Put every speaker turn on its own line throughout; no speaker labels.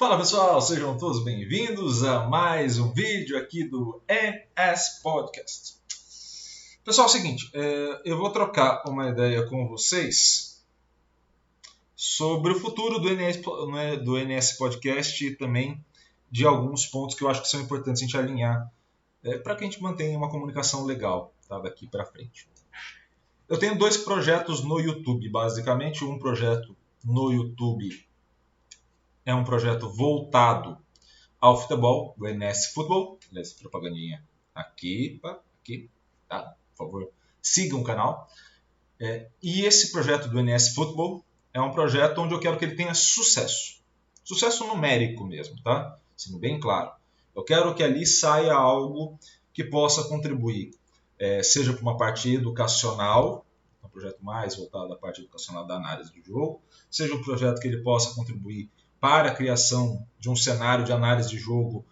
Fala pessoal, sejam todos bem-vindos a mais um vídeo aqui do NS Podcast. Pessoal, é o seguinte, eu vou trocar uma ideia com vocês sobre o futuro do NS Podcast e também de alguns pontos que eu acho que são importantes a gente alinhar para que a gente mantenha uma comunicação legal, tá, daqui para frente. Eu tenho dois projetos no YouTube, basicamente. Um projeto no YouTube é um projeto voltado ao futebol, o NS Futebol. Aliás, propagandinha aqui, tá? Por favor, sigam o canal. E esse projeto do NS Futebol é um projeto onde eu quero que ele tenha sucesso. Sucesso numérico mesmo, tá? Sendo bem claro. Eu quero que ali saia algo que possa contribuir, seja para uma parte educacional, um projeto mais voltado à parte educacional da análise do jogo, seja um projeto que ele possa contribuir para a criação de um cenário de análise de jogo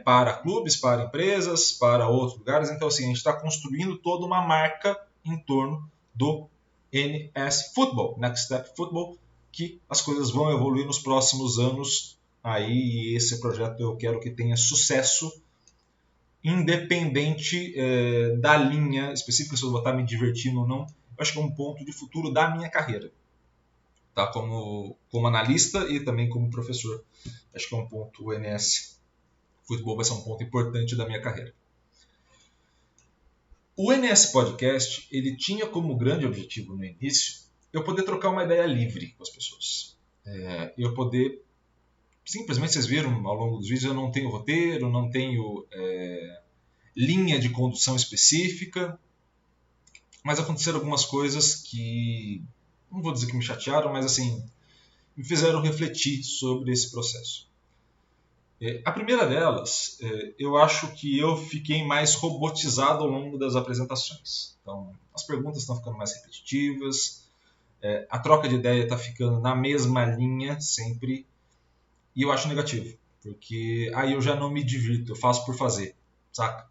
para clubes, para empresas, para outros lugares. Então, assim, a gente está construindo toda uma marca em torno do NS Football, Next Step Football, que as coisas vão evoluir nos próximos anos. Aí, e esse projeto eu quero que tenha sucesso, independente da linha específica, se eu vou estar me divertindo ou não. Eu acho que é um ponto de futuro da minha carreira. Tá? Como analista e também como professor. Acho que é um ponto, o NS Futebol vai ser um ponto importante da minha carreira. O NS Podcast, ele tinha como grande objetivo no início eu poder trocar uma ideia livre com as pessoas. Eu poder, simplesmente, vocês viram ao longo dos vídeos, eu não tenho roteiro, não tenho linha de condução específica, mas aconteceram algumas coisas que, não vou dizer que me chatearam, mas assim, me fizeram refletir sobre esse processo. A primeira delas, eu acho que eu fiquei mais robotizado ao longo das apresentações. Então, as perguntas estão ficando mais repetitivas, a troca de ideia está ficando na mesma linha sempre, e eu acho negativo, porque aí eu já não me divirto, eu faço por fazer, saca?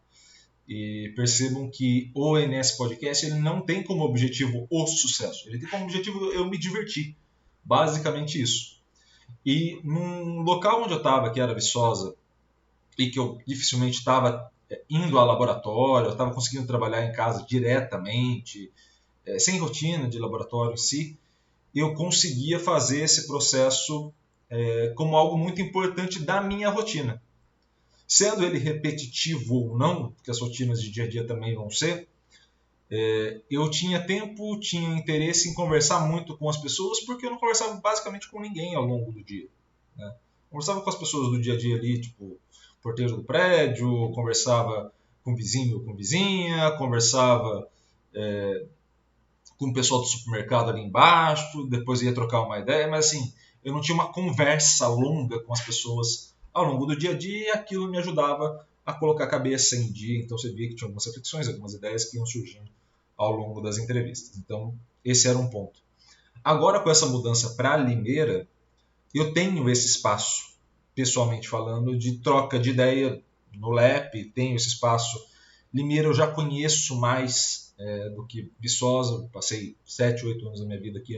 E percebam que o NS Podcast ele não tem como objetivo o sucesso, ele tem como objetivo eu me divertir, basicamente isso. E num local onde eu estava, que era Viçosa, e que eu dificilmente estava indo ao laboratório, eu estava conseguindo trabalhar em casa diretamente, sem rotina de laboratório em si, eu conseguia fazer esse processo como algo muito importante da minha rotina. Sendo ele repetitivo ou não, porque as rotinas de dia a dia também vão ser, eu tinha tempo, tinha interesse em conversar muito com as pessoas, porque eu não conversava basicamente com ninguém ao longo do dia. Né? Conversava com as pessoas do dia a dia ali, tipo, porteiro do prédio, conversava com vizinho ou com vizinha, conversava com o pessoal do supermercado ali embaixo, depois ia trocar uma ideia, mas assim, eu não tinha uma conversa longa com as pessoas ao longo do dia a dia, e aquilo me ajudava a colocar a cabeça em dia. Então você via que tinha algumas reflexões, algumas ideias que iam surgindo ao longo das entrevistas. Então esse era um ponto. Agora, com essa mudança para Limeira, eu tenho esse espaço, pessoalmente falando, de troca de ideia no LEP, tenho esse espaço. Limeira eu já conheço mais do que Viçosa, eu passei 7, 8 anos da minha vida aqui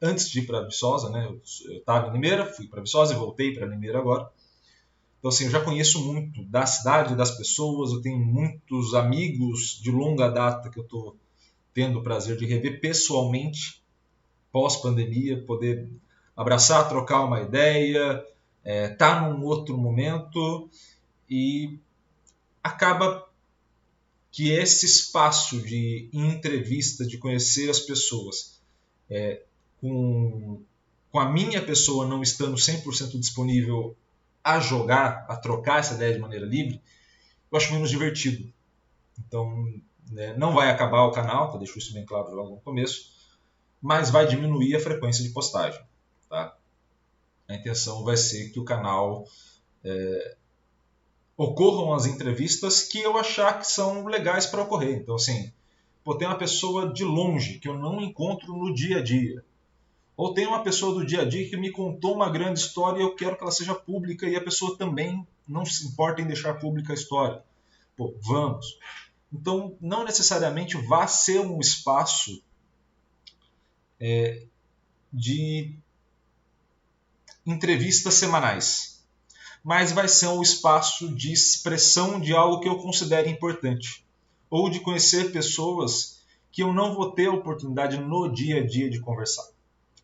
antes de ir para Viçosa, né? Eu estava em Limeira, fui para Viçosa e voltei para Limeira agora. Então, assim, eu já conheço muito da cidade, das pessoas, eu tenho muitos amigos de longa data que eu estou tendo o prazer de rever pessoalmente, pós-pandemia, poder abraçar, trocar uma ideia, tá num outro momento, e acaba que esse espaço de entrevista, de conhecer as pessoas, com a minha pessoa não estando 100% disponível a jogar, a trocar essa ideia de maneira livre, eu acho menos divertido. Então, não vai acabar o canal, deixo isso bem claro logo no começo, mas vai diminuir a frequência de postagem. Tá? A intenção vai ser que o canal ocorram as entrevistas que eu achar que são legais para ocorrer. Então, assim, tem uma pessoa de longe que eu não encontro no dia a dia. Ou tem uma pessoa do dia a dia que me contou uma grande história e eu quero que ela seja pública, e a pessoa também não se importa em deixar pública a história. Vamos. Então, não necessariamente vai ser um espaço de entrevistas semanais, mas vai ser um espaço de expressão de algo que eu considero importante, ou de conhecer pessoas que eu não vou ter a oportunidade no dia a dia de conversar.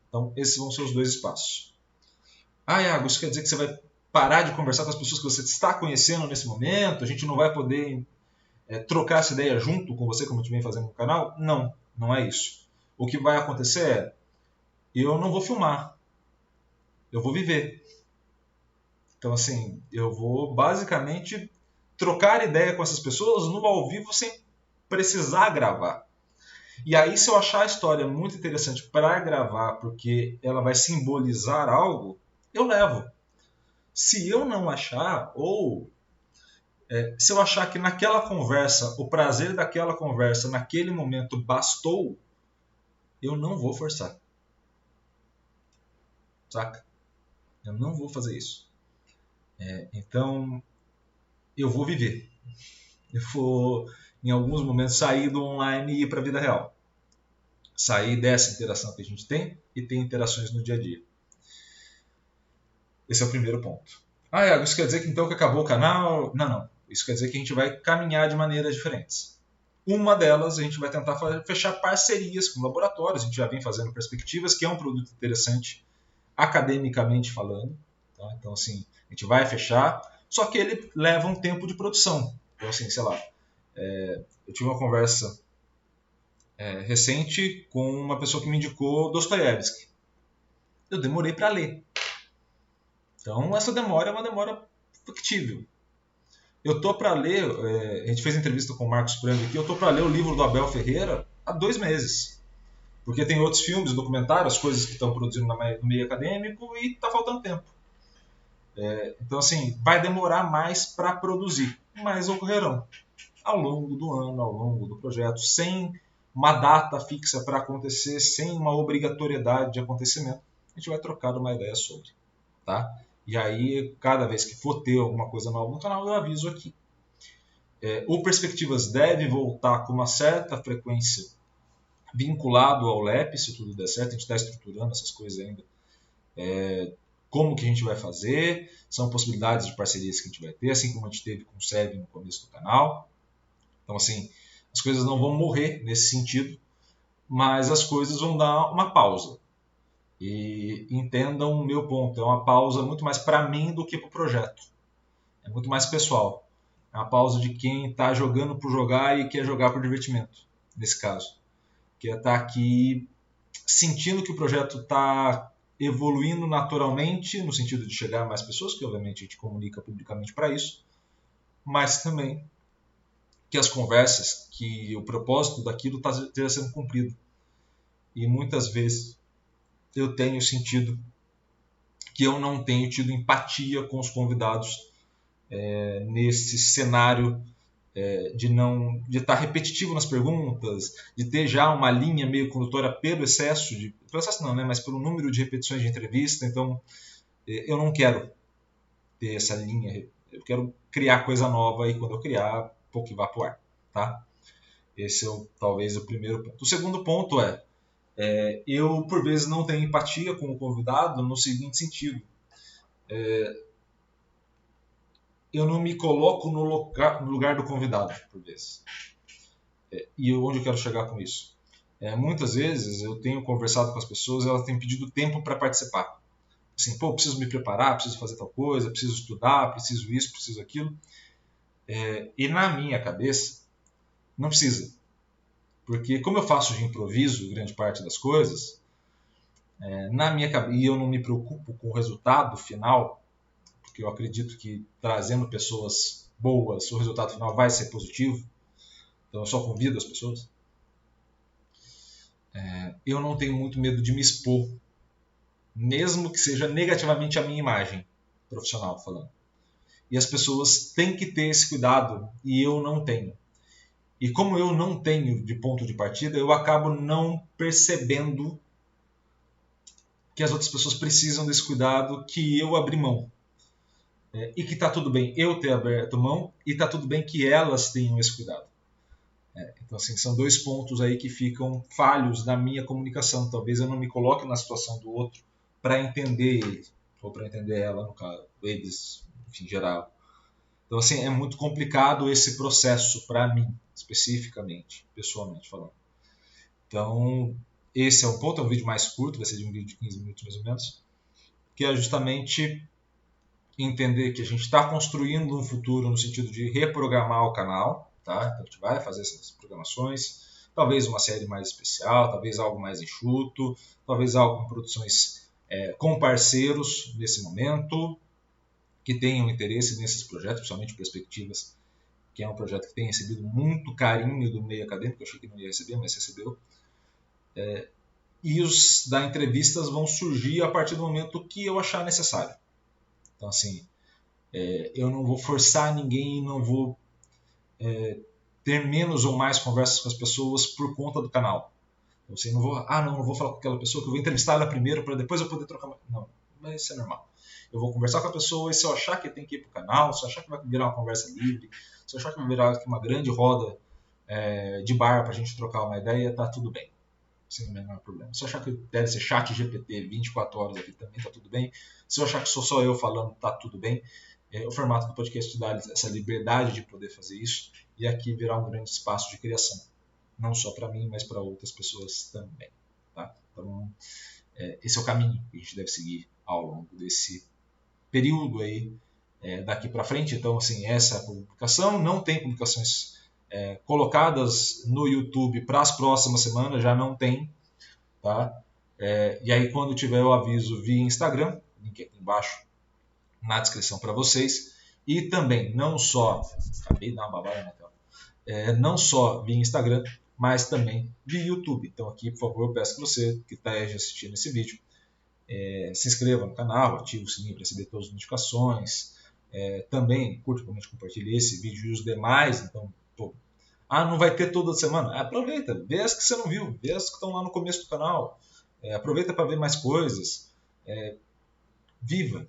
Então, esses vão ser os dois espaços. Iago, isso quer dizer que você vai parar de conversar com as pessoas que você está conhecendo nesse momento? A gente não vai poder trocar essa ideia junto com você, como a gente vem fazendo no canal? Não, não é isso. O que vai acontecer é, eu não vou filmar, eu vou viver. Então, assim, eu vou basicamente trocar ideia com essas pessoas no ao vivo sem precisar gravar. E aí, se eu achar a história muito interessante para gravar, porque ela vai simbolizar algo, eu levo. Se eu não achar, ou se eu achar que naquela conversa, o prazer daquela conversa naquele momento bastou, eu não vou forçar. Saca? Eu não vou fazer isso. Então, eu vou viver. Eu vou, em alguns momentos, sair do online e ir para a vida real. Sair dessa interação que a gente tem e ter interações no dia a dia. Esse é o primeiro ponto. Iago, isso quer dizer que então que acabou o canal? Não. Isso quer dizer que a gente vai caminhar de maneiras diferentes. Uma delas, a gente vai tentar fechar parcerias com laboratórios. A gente já vem fazendo Perspectivas, que é um produto interessante, academicamente falando. Tá? Então, assim, a gente vai fechar, só que ele leva um tempo de produção. Então, assim, sei lá, eu tive uma conversa recente com uma pessoa que me indicou Dostoiévski. Eu demorei para ler. Então, essa demora é uma demora factível. Eu tô para ler, a gente fez entrevista com o Marcos Prang aqui, eu tô para ler o livro do Abel Ferreira há 2 meses. Porque tem outros filmes, documentários, coisas que estão produzindo no meio acadêmico e tá faltando tempo. Então, assim, vai demorar mais para produzir, mas ocorrerão ao longo do ano, ao longo do projeto, sem uma data fixa para acontecer, sem uma obrigatoriedade de acontecimento. A gente vai trocar uma ideia sobre, tá? E aí, cada vez que for ter alguma coisa nova no canal, eu aviso aqui. O Perspectivas deve voltar com uma certa frequência vinculado ao LEP, se tudo der certo. A gente está estruturando essas coisas ainda. Como que a gente vai fazer, são possibilidades de parcerias que a gente vai ter, assim como a gente teve com o SEB no começo do canal. Então, assim, as coisas não vão morrer nesse sentido, mas as coisas vão dar uma pausa. E entendam o meu ponto, é uma pausa muito mais para mim do que para o projeto. É muito mais pessoal. É uma pausa de quem está jogando por jogar e quer jogar por divertimento, nesse caso. Quer estar aqui sentindo que o projeto está evoluindo naturalmente, no sentido de chegar a mais pessoas, que obviamente a gente comunica publicamente para isso, mas também que as conversas, que o propósito daquilo esteja sendo cumprido. E muitas vezes eu tenho sentido que eu não tenho tido empatia com os convidados nesse cenário de estar repetitivo nas perguntas, de ter já uma linha meio condutora pelo excesso pelo excesso não, né, mas pelo número de repetições de entrevista. Então, eu não quero ter essa linha, eu quero criar coisa nova e quando eu criar, pouco que vá pro ar, tá? Esse é talvez o primeiro ponto. O segundo ponto eu por vezes não tenho empatia com o convidado no seguinte sentido. Eu não me coloco no lugar do convidado, por vezes. E onde eu quero chegar com isso? Muitas vezes eu tenho conversado com as pessoas e elas têm pedido tempo para participar. Assim, preciso me preparar, preciso fazer tal coisa, preciso estudar, preciso isso, preciso aquilo. E na minha cabeça, não precisa. Porque como eu faço de improviso grande parte das coisas, na minha cabeça, e eu não me preocupo com o resultado final, porque eu acredito que trazendo pessoas boas, o resultado final vai ser positivo. Então eu só convido as pessoas. Eu não tenho muito medo de me expor, mesmo que seja negativamente a minha imagem profissional falando. E as pessoas têm que ter esse cuidado e eu não tenho. E como eu não tenho de ponto de partida, eu acabo não percebendo que as outras pessoas precisam desse cuidado que eu abri mão. E que está tudo bem eu ter aberto mão e está tudo bem que elas tenham esse cuidado. Então, assim, são 2 pontos aí que ficam falhos na minha comunicação. Talvez eu não me coloque na situação do outro para entender ele, for para entender ela, no caso, eles, enfim, geral. Então, assim, é muito complicado esse processo para mim, especificamente, pessoalmente falando. Então, esse é um ponto, é um vídeo mais curto, vai ser de um vídeo de 15 minutos mais ou menos, que é justamente entender que a gente está construindo um futuro no sentido de reprogramar o canal, tá? Então a gente vai fazer essas programações, talvez uma série mais especial, talvez algo mais enxuto, talvez algo com produções com parceiros nesse momento, que tenham interesse nesses projetos, principalmente Perspectivas, que é um projeto que tem recebido muito carinho do meio acadêmico, eu achei que não ia receber, mas recebeu. E os da entrevistas vão surgir a partir do momento que eu achar necessário. Então, assim, eu não vou forçar ninguém e não vou ter menos ou mais conversas com as pessoas por conta do canal. Então, assim, não vou falar com aquela pessoa que eu vou entrevistar ela primeiro para depois eu poder trocar. Não, mas isso é normal. Eu vou conversar com a pessoa e se eu achar que tem que ir para o canal, se eu achar que vai virar uma conversa livre, se eu achar que vai virar uma grande roda de bar para a gente trocar uma ideia, tá tudo bem. Sem o menor problema. Se eu achar que deve ser chat GPT 24 horas aqui também, tá tudo bem. Se eu achar que sou só eu falando, tá tudo bem. O formato do podcast te dá essa liberdade de poder fazer isso e aqui virar um grande espaço de criação. Não só para mim, mas para outras pessoas também. Tá? Então, esse é o caminho que a gente deve seguir ao longo desse período aí, daqui para frente. Então, assim, essa é a publicação. Não tem publicações colocadas no YouTube para as próximas semanas, já não tem. Tá? E aí, quando tiver o aviso via Instagram, link aqui embaixo na descrição para vocês. E também, não só, acabei de dar uma babada na tela, não só via Instagram, mas também via YouTube. Então aqui, por favor, eu peço que você que está assistindo esse vídeo, se inscreva no canal, ative o sininho para receber todas as notificações. Também curta, comente, compartilhe esse vídeo e os demais. Então, não vai ter toda semana? Aproveita, vê as que você não viu, vê as que estão lá no começo do canal. Aproveita para ver mais coisas. Viva!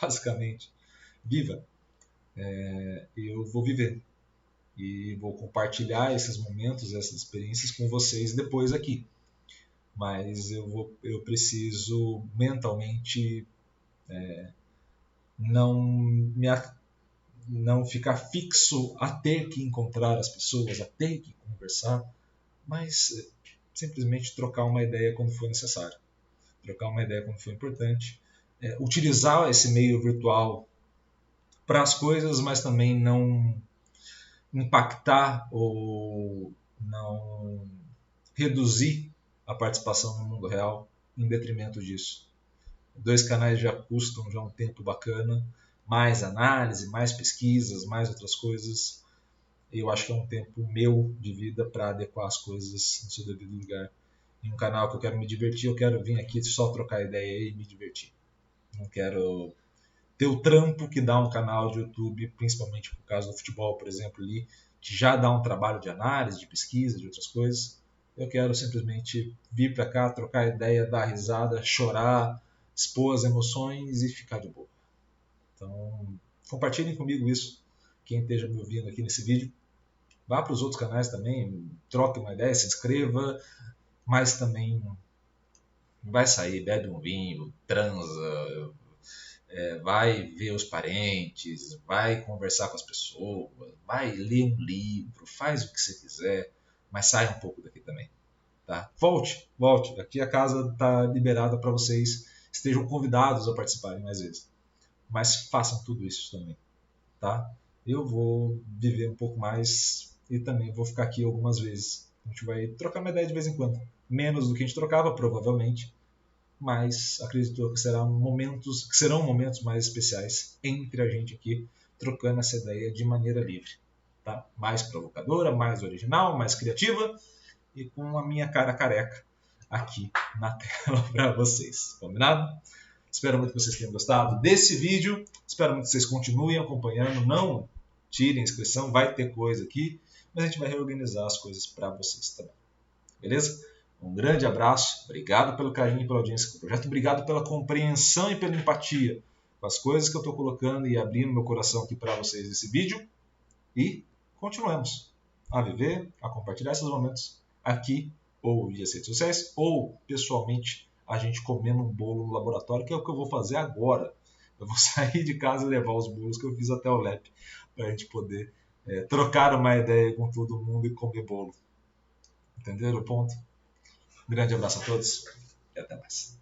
Basicamente, viva. Eu vou viver e vou compartilhar esses momentos, essas experiências com vocês depois aqui. Mas eu preciso mentalmente não ficar fixo a ter que encontrar as pessoas, a ter que conversar, mas simplesmente trocar uma ideia quando for necessário, trocar uma ideia quando for importante, utilizar esse meio virtual para as coisas, mas também não impactar ou não reduzir a participação no mundo real em detrimento disso. 2 canais já custam já um tempo bacana, mais análise, mais pesquisas, mais outras coisas. Eu acho que é um tempo meu de vida para adequar as coisas no seu devido lugar. Em um canal que eu quero me divertir, eu quero vir aqui só trocar ideia e me divertir. Não quero ter o trampo que dá um canal de YouTube, principalmente por causa do futebol, por exemplo, ali, que já dá um trabalho de análise, de pesquisa, de outras coisas. Eu quero simplesmente vir para cá, trocar ideia, dar risada, chorar, expor as emoções e ficar de boa. Então, compartilhem comigo isso, quem esteja me ouvindo aqui nesse vídeo. Vá para os outros canais também, troque uma ideia, se inscreva, mas também vai sair, bebe um vinho, transa, vai ver os parentes, vai conversar com as pessoas, vai ler um livro, faz o que você quiser, mas saia um pouco daqui também. Tá? Volte. Aqui a casa está liberada para vocês, estejam convidados a participarem mais vezes. Mas façam tudo isso também. Tá? Eu vou viver um pouco mais e também vou ficar aqui algumas vezes. A gente vai trocar uma ideia de vez em quando. Menos do que a gente trocava, provavelmente. Mas acredito que serão momentos mais especiais entre a gente aqui, trocando essa ideia de maneira livre. Tá? Mais provocadora, mais original, mais criativa e com a minha cara careca aqui na tela para vocês. Combinado? Espero muito que vocês tenham gostado desse vídeo. Espero muito que vocês continuem acompanhando. Não tirem a inscrição, vai ter coisa aqui, mas a gente vai reorganizar as coisas para vocês também. Beleza? Um grande abraço, obrigado pelo carinho e pela audiência do projeto, obrigado pela compreensão e pela empatia com as coisas que eu estou colocando e abrindo meu coração aqui para vocês nesse vídeo. E continuemos a viver, a compartilhar esses momentos aqui, ou via redes sociais, ou pessoalmente a gente comendo um bolo no laboratório, que é o que eu vou fazer agora. Eu vou sair de casa e levar os bolos que eu fiz até o lab, para a gente poder trocar uma ideia com todo mundo e comer bolo. Entenderam o ponto? Um grande abraço a todos e até mais.